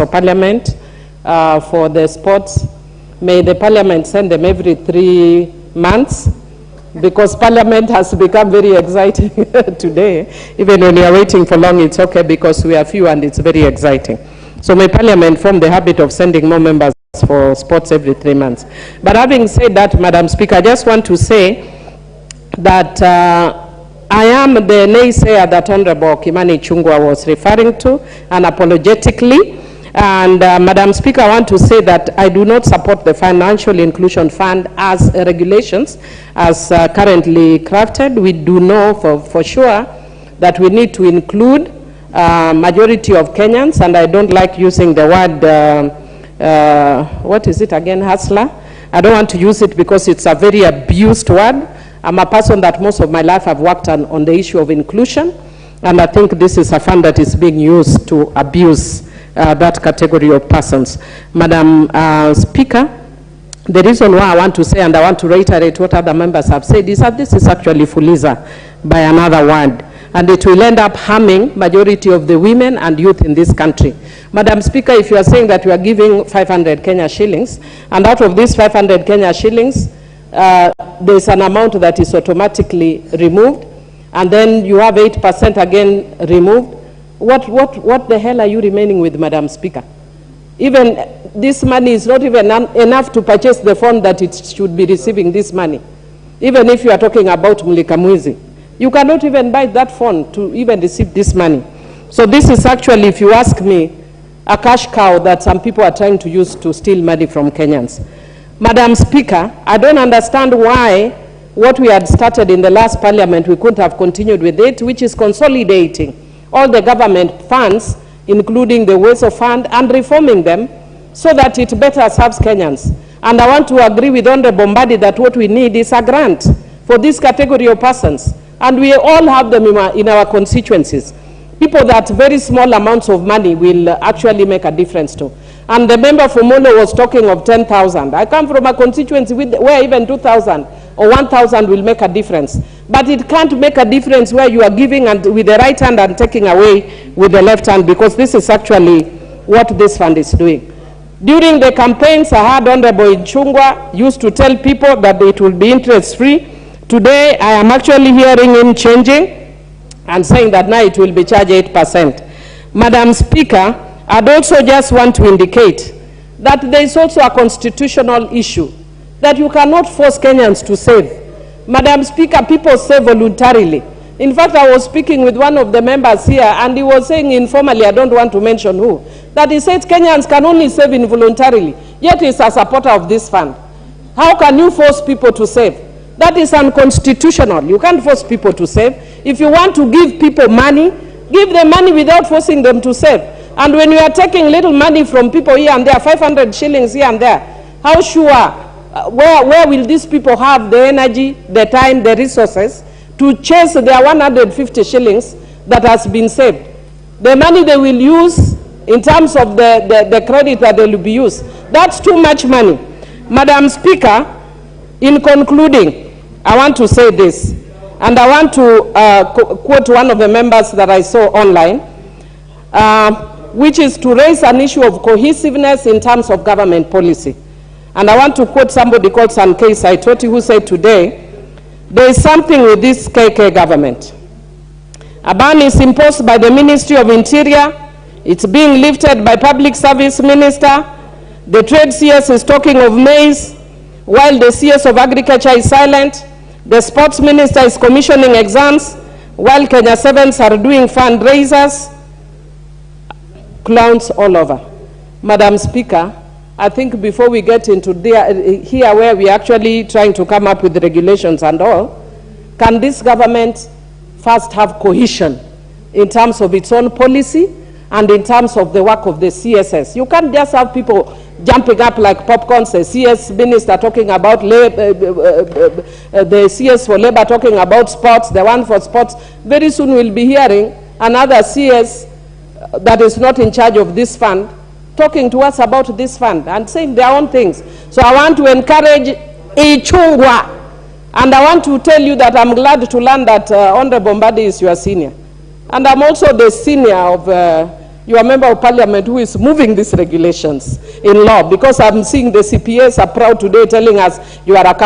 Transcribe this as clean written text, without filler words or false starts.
of Parliament for the sports. May the Parliament send them every 3 months, because Parliament has become very exciting today. Even when you are waiting for long, it's okay, because we are few and it's very exciting. So may Parliament form the habit of sending more members for sports every 3 months. But having said that, Madam Speaker, I just want to say that I am the naysayer that Honorable Kimani Ichungwa was referring to, unapologetically. And Madam Speaker, I want to say that I do not support the Financial Inclusion Fund as regulations as currently crafted. We do know for sure that we need to include majority of Kenyans, and I don't like using the word what is it again, hustler? I don't want to use it because it's a very abused word. I'm a person that most of my life I've worked on the issue of inclusion, and I think this is a fund that is being used to abuse that category of persons. Madam Speaker, the reason why I want to say, and I want to reiterate what other members have said, is that this is actually Fuliza by another word, and it will end up harming majority of the women and youth in this country. Madam Speaker, if you are saying that you are giving 500 Kenya shillings, and out of these 500 Kenya shillings, there's an amount that is automatically removed, and then you have 8% again removed, what the hell are you remaining with, Madam Speaker? Even this money is not even enough to purchase the fund that it should be receiving this money. Even if you are talking about Mulika Mwizi, you cannot even buy that fund to even receive this money. So this is actually, if you ask me, a cash cow that some people are trying to use to steal money from Kenyans. Madam Speaker, I don't understand why what we had started in the last Parliament, we couldn't have continued with it, which is consolidating all the government funds, including the Ways of Fund, and reforming them so that it better serves Kenyans. And I want to agree with Honorable Mbadi that what we need is a grant for this category of persons. And we all have them in our constituencies. People that very small amounts of money will actually make a difference to. And the member for Molo was talking of 10,000. I come from a constituency where even 2,000 or 1,000 will make a difference. But it can't make a difference where you are giving and with the right hand and taking away with the left hand, because this is actually what this fund is doing. During the campaigns, I heard Honorable Ichungwa used to tell people that it will be interest-free. Today, I am actually hearing him changing and saying that now it will be charged 8%. Madam Speaker, I'd also just want to indicate that there is also a constitutional issue that you cannot force Kenyans to save. Madam Speaker, people save voluntarily. In fact, I was speaking with one of the members here, and he was saying informally, I don't want to mention who, that he said Kenyans can only save involuntarily, yet he's a supporter of this fund. How can you force people to save? That is unconstitutional. You can't force people to save. If you want to give people money, give them money without forcing them to save. And when you are taking little money from people here and there, 500 shillings here and there, how sure, where will these people have the energy, the time, the resources to chase their 150 shillings that has been saved? The money they will use in terms of the credit that they will be used, that's too much money. Madam Speaker, in concluding, I want to say this, and I want to quote one of the members that I saw online, which is to raise an issue of cohesiveness in terms of government policy. And I want to quote somebody called Sankei Saitoti, who said today, there is something with this KK government. A ban is imposed by the Ministry of Interior. It's being lifted by Public Service Minister. The Trade CS is talking of maize, while the CS of Agriculture is silent. The Sports Minister is commissioning exams, while Kenya Sevens are doing fundraisers. Clowns all over. Madam Speaker, I think before we get into here where we're actually trying to come up with regulations and all, can this government first have cohesion in terms of its own policy and in terms of the work of the CSS? You can't just have people jumping up like popcorn, the CS minister talking about the CS for labor talking about sports, the one for sports. Very soon we'll be hearing another CS that is not in charge of this fund talking to us about this fund and saying their own things. So I want to encourage Ichungwa, and I want to tell you that I'm glad to learn that Honorable Mbadi is your senior. And I'm also the senior of your member of parliament who is moving these regulations in law, because I'm seeing the CPAs are proud today telling us you are accountable.